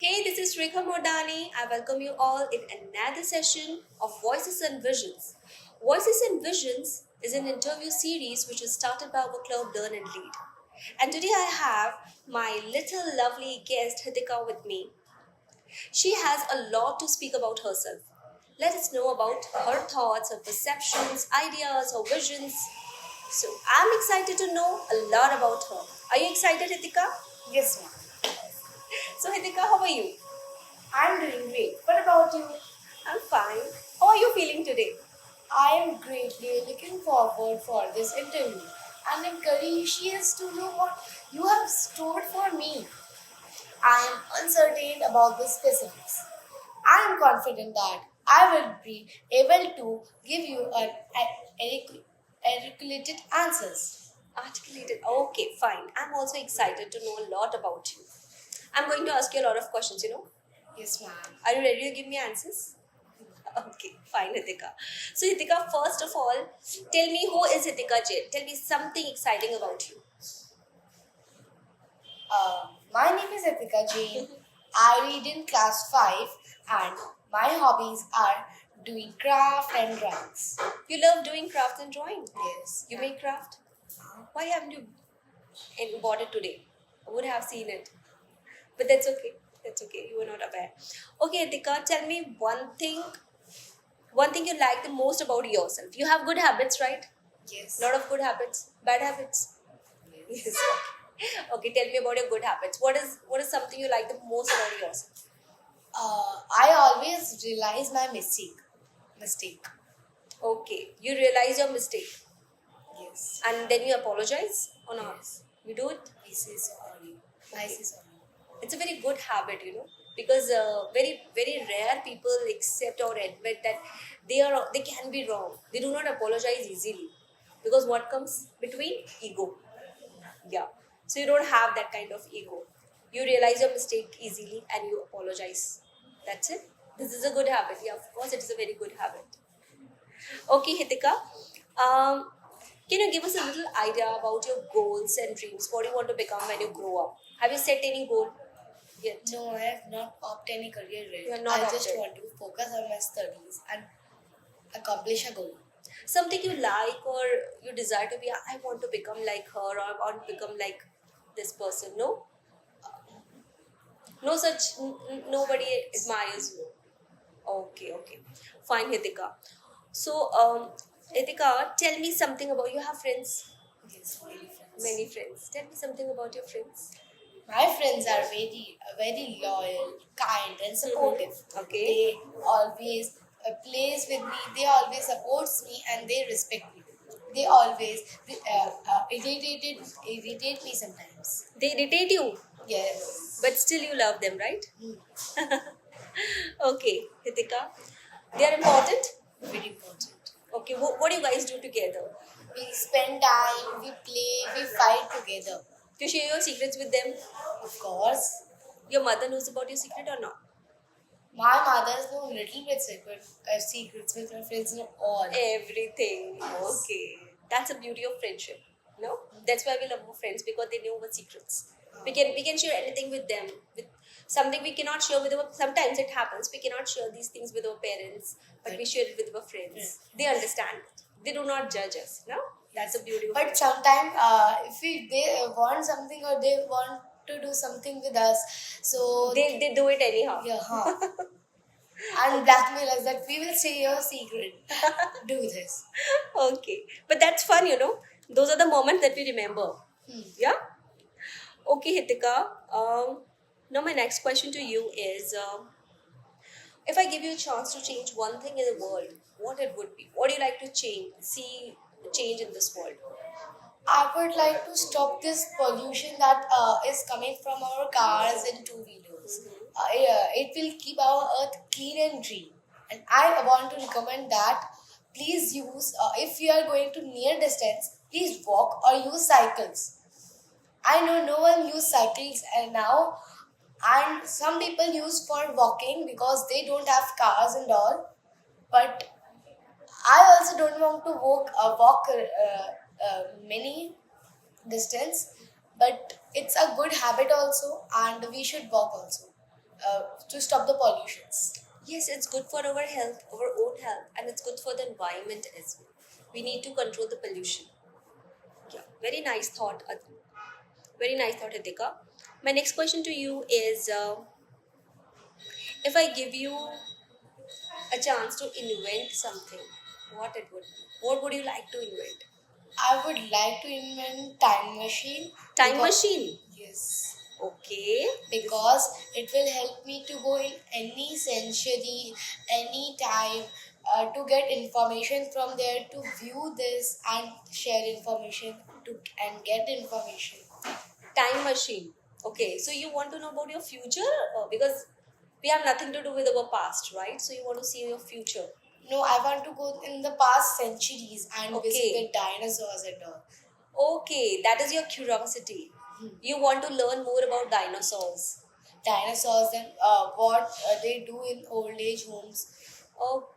Hey, this is Rekha Modani. I welcome you all in another session of Voices and Visions. Voices and Visions is an interview series which is started by our club Learn and Lead. And today I have my little lovely guest Hitika with me. She has a lot to speak about herself. Let us know about her thoughts, her perceptions, ideas, her visions. So I'm excited to know a lot about her. Are you excited, Hitika? Yes, ma'am. So Hitika, how are you? I'm doing great. What about you? I'm fine. How are you feeling today? I am greatly looking forward for this interview and I'm curious to know what you have stored for me. I am uncertain about the specifics. I am confident that I will be able to give you articulated answers. Articulated. Okay, fine. I'm also excited to know a lot about you. I'm going to ask you a lot of questions. Yes, ma'am. Are you ready to give me answers? Okay, fine, Hitika. So, Hitika, first of all, tell me who is Hitika Jain? Tell me something exciting about you. My name is Etika Jain. I read in class 5 and my hobbies are doing craft and drawings. You love doing craft and drawing. Yes. You make craft. Why haven't you bought it today? I would have seen it. But that's okay. That's okay. You were not aware. Okay, Hitika, tell me one thing you like the most about yourself. You have good habits, right? Yes. Lot of good habits, bad habits. Yes. Okay, tell me about your good habits. What is something you like the most about yourself? I always realize my mistake. Okay, you realize your mistake Yes. and then you apologize or not? Yes. You do it. I say sorry. I say sorry. It's a very good habit, because very very rare people accept or admit that they can be wrong. They do not apologize easily because what comes between ego. Yeah. So you don't have that kind of ego. You realize your mistake easily and you apologize. That's it. This is a good habit. Yeah, of course, it is a very good habit. Okay, Hitika. Um, can you give us a little idea about your goals and dreams? What do you want to become when you grow up? Have you set any goal yet? No, I have not opted any career You yet. have not I just opted. want to focus on my studies and accomplish a goal. Something you like or you desire to be, I want to become like her or I want to become like this person. No? No such, nobody admires you. Okay, okay. Fine, Hitika. So, Hitika, tell me something about you have friends, Yes, many friends. many friends. Tell me something about your friends. My friends are very loyal, kind, and supportive. Okay. They always plays with me. They always supports me, and they respect me. They always irritate me sometimes. They irritate you, Yes. but still you love them, right? Mm. Okay, Hitika. They are important. Very important. Okay, what do you guys do together? We spend time, we play, we fight together. Do you share your secrets with them? Of course. Your mother knows about your secret or not? My mother's know little bit secrets with my friends know all. Everything. Okay. That's the beauty of friendship. No? That's why we love our friends because they know our secrets. We can share anything with them. With something we cannot share with our sometimes it happens. We cannot share these things with our parents, but we share it with our friends. They understand it. They do not judge us. No? That's the beauty of But friendship. sometimes, if they want something or they want to do something with us, so They do it anyhow. yeah, and blackmail us that we will say your secret. Do this. Okay. But that's fun. Those are the moments that we remember. Hmm. Yeah? Okay, Hitika. Now my next question to you is, if I give you a chance to change one thing in the world, what it would be? What do you like to change in this world? I would like to stop this pollution that is coming from our cars and two wheelers. It will keep our earth clean and green. And I want to recommend that please use, if you are going to near distance, please walk or use cycles. I know no one use cycles and now, and some people use for walking because they don't have cars and all. But I also don't want to walk many distance, but it's a good habit also, and we should walk also. to stop the pollutions. Yes, it's good for our health, our own health, and it's good for the environment as well. We need to control the pollution. Yeah, very nice thought. Very nice thought, Hitika. My next question to you is if I give you a chance to invent something, what it would be? What would you like to invent? I would like to invent time machine. Time because- machine. Yes. Okay. Because it will help me to go in any century, any time, to get information from there, to view this and share information to and get information. Time machine. Okay, so you want to know about your future because we have nothing to do with our past, right? So you want to see your future. No, I want to go in the past centuries and Okay. visit the dinosaurs and all. Okay, that is your curiosity. You want to learn more about dinosaurs. Dinosaurs and what they do in old age homes, Oh,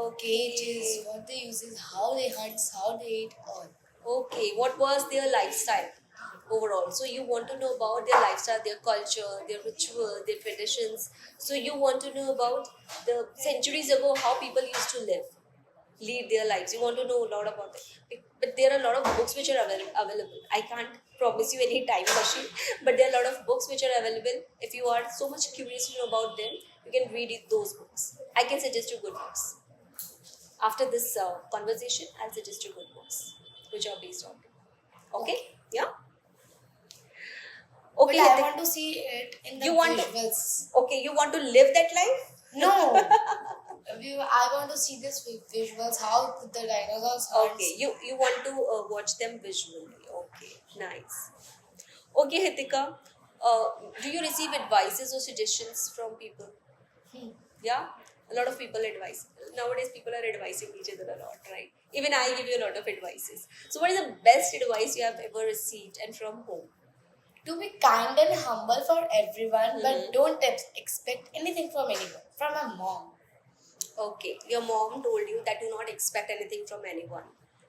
okay. cages, what they use is how they hunt, how they eat, all. Okay, what was their lifestyle overall? So you want to know about their lifestyle, their culture, their ritual, their traditions. So you want to know about the centuries ago how people used to lead their lives. You want to know a lot about it. But there are a lot of books which are available. I can't promise you any time machine, but there are a lot of books which are available. If you are so much curious to know about them, you can read those books. I can suggest you good books. After this conversation, I'll suggest you good books which are based on it. Okay? Yeah? Okay, But I Hitik- want to see it in the You want to- visuals. okay, you want to live that life? No. I want to see this with visuals, how the dinosaurs hunt. Okay, you want to watch them visually. Okay, nice. Okay, Hitika, do you receive advices or suggestions from people? Yeah, a lot of people advise. Nowadays, people are advising each other a lot, right? Even I give you a lot of advices. So, what is the best advice you have ever received and from whom? To be kind and humble for everyone, Mhm. but don't expect anything from anyone. From my mom. Okay, your mom told you that do not expect anything from anyone.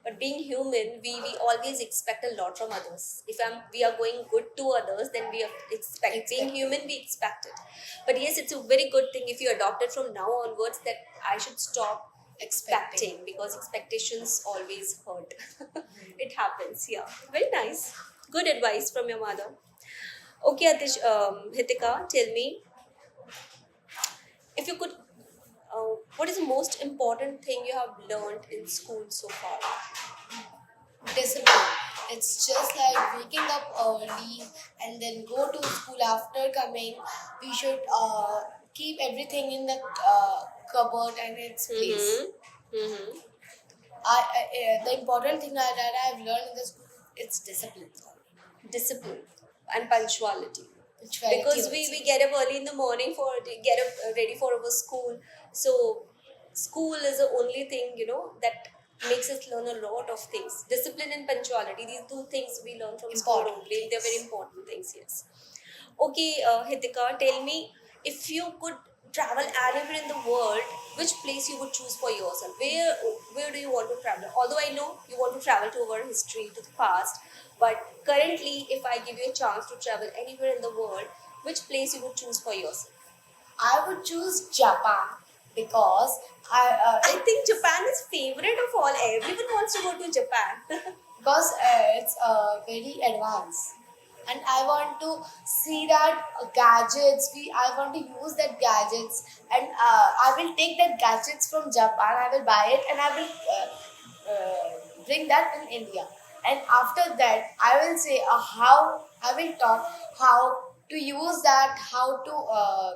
But being human, we always expect a lot from others. If we are going good to others, then we expect. Being human, we expect it. But yes, it's a very good thing if you adopt it from now onwards that I should stop expecting because expectations always hurt. It happens, yeah. Very nice. Good advice from your mother. Okay, Hitika, tell me if you could. What is the most important thing you have learned in school so far? Discipline. It's just like waking up early and then go to school after coming. We should keep everything in the cupboard and its place. Mm-hmm. The important thing that I've learned in the school, it's discipline. Discipline and punctuality. Punctuality Because also. we get up early in the morning get up ready for our school. So school is the only thing that makes us learn a lot of things. Discipline and punctuality. These two things we learn from school Important only. They're very important things. Yes. Okay, Hitika, tell me if you could travel anywhere in the world, which place you would choose for yourself? Where do you want to travel? Although I know you want to travel to our history, to the past, but currently, if I give you a chance to travel anywhere in the world, which place you would choose for yourself? I would choose Japan because I think Japan is favorite of all. Everyone wants to go to Japan. because it's very advanced, and I want to see that gadgets. I want to use that gadgets, and I will take that gadgets from Japan. I will buy it, and I will bring that in India. And after that, I will say how I will talk how to use that, how to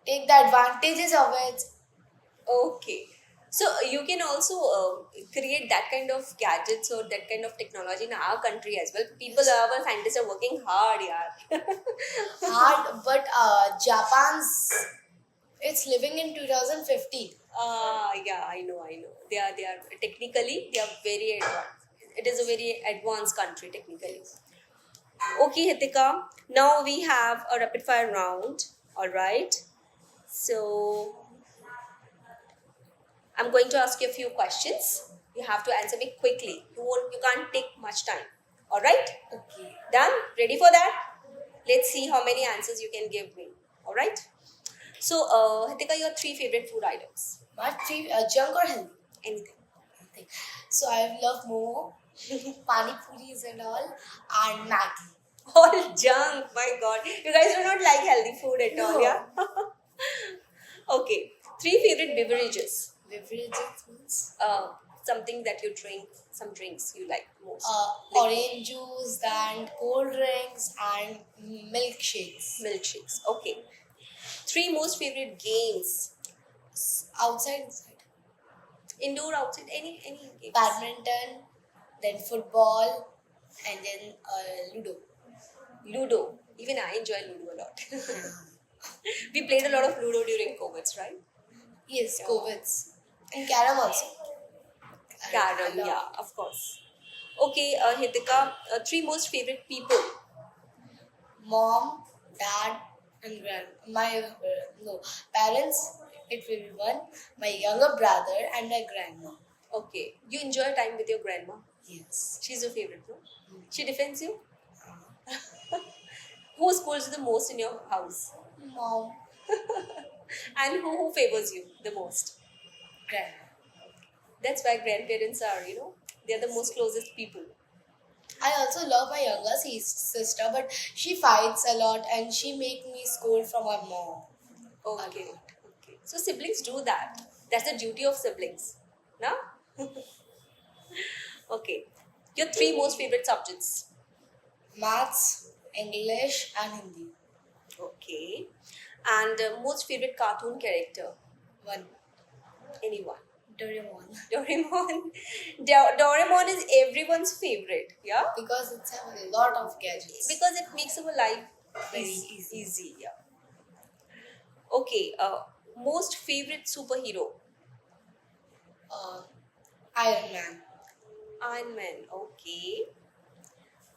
take the advantages of it. Okay. So you can also create that kind of gadgets or that kind of technology in our country as well. Our scientists are working hard, yeah. Hard, but Japan's it's living in 2050. Yeah, I know. They are technically they are very advanced. It is a very advanced country technically. Okay, Hitika. Now we have a rapid fire round. All right. So I'm going to ask you a few questions. You have to answer me quickly. You can't take much time. All right? Okay. Done? Ready for that? Let's see how many answers you can give me. All right? So, Hitika, your three favorite food items. My three junk or healthy? Anything. Nothing. So I love momo, pani puris and all, and Maggi. All junk. My God, you guys do not like healthy food at all, No. yeah? Okay. Three favorite beverages. Beverages means Something that you drink. Some drinks you like most. orange juice and cold drinks and milkshakes. Milkshakes. Okay. Three most favorite games. Outside, inside. Indoor, outside, any games. Badminton, then football, and then Ludo. Ludo. Even I enjoy Ludo a lot. We played a lot of Ludo during COVID, right? Yes, Yeah. COVIDs. And Carom also. Carol, I love yeah, of course. Okay, Hitika, three most favorite people. Mom, dad, and my no parents. It will be one. My younger brother and my grandma. Okay, you enjoy time with your grandma. Yes. She's your favorite, no? She defends you. Who scolds you the most in your house? Mom, And who favors you the most? grandma. That's why grandparents are, they're the most closest people. I also love my younger sister, but she fights a lot and she make me scold from her mom. Okay. Okay. So siblings do that. That's the duty of siblings. No? Okay. Your three most favorite subjects. Maths, English, and Hindi. Okay. And most favorite cartoon character. One. Anyone. Doraemon. Doraemon. Doraemon is everyone's favorite. Yeah? Because it's have a lot of gadgets. Because it makes our life Very easy. easy. Yeah. Okay. Most favorite superhero. Iron Man. Iron Man. Okay.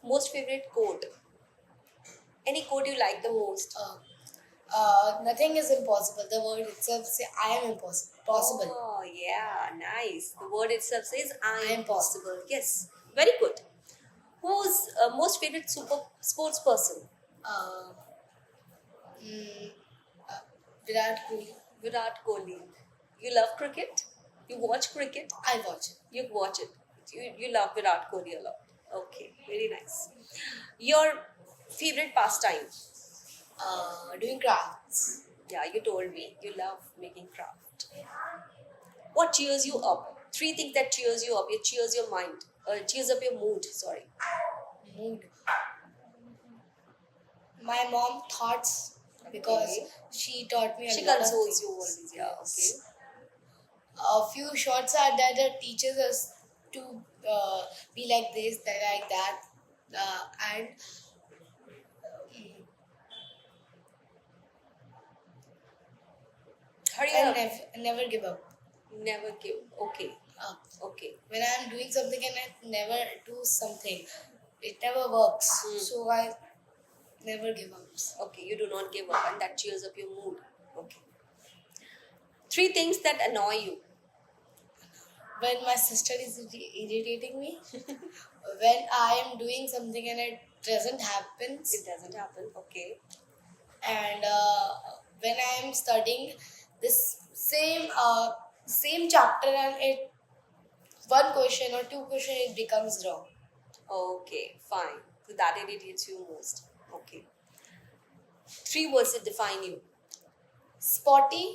Most favorite quote. Any quote you like the most? Nothing is impossible. The word itself says I am impossible. Possible. Oh, yeah, nice. The word itself says I am am possible. Yes, very good. Who's most favorite sports person? Uh, mm, Virat Kohli. Virat Kohli. You love cricket? You watch cricket? I watch it. You watch it. You love Virat Kohli a lot. Okay, very nice. Your favorite pastime? Doing crafts. Yeah, you told me you love making craft. What cheers you up? Three things that cheers you up. It cheers your mind. Cheers up your mood. Sorry. Mood. My mom thoughts because Okay. she taught me a She lot of consoles things. you always. Yeah. Okay. A few shots are that teaches us to be like this, like that, and Hurry and up. never give up. Never give. Okay. Up. Okay. When I'm doing something and I never do something, it never works. So I never give up. Okay. You do not give up, and that cheers up your mood. Okay. Three things that annoy you. When my sister is irritating me, when I am doing something and it doesn't happen, It doesn't happen. Okay. and when I am studying this same chapter and it one question or two question it becomes wrong. Okay. Fine. So that irritates you most. Okay. Three words that define you. Spotty,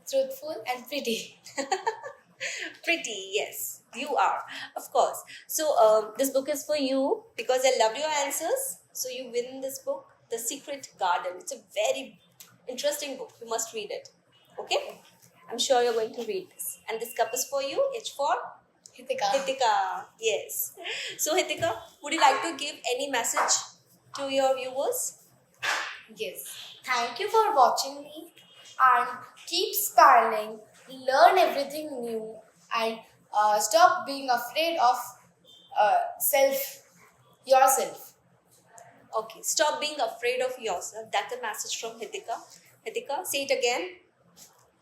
truthful, and pretty. Pretty, yes, you are, of course. So, this book is for you because I loved your answers. So, you win this book, The Secret Garden. It's a very interesting book. You must read it. Okay? I'm sure you're going to read this. And this cup is for you. It's for Hitika. Hitika. Yes. So, Hitika, would you like to give any message to your viewers? Yes. Thank you for watching me and keep smiling, learn everything new, and stop being afraid of yourself. Okay, stop being afraid of yourself. That's a message from Hitika. Hitika, say it again.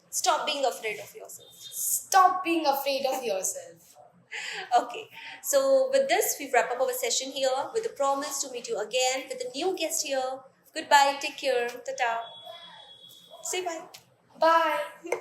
Stop being afraid of yourself. Stop being afraid of yourself. Okay, so with this, we wrap up our session here with a promise to meet you again with a new guest here. Goodbye, take care, ta-ta. Say bye. Bye.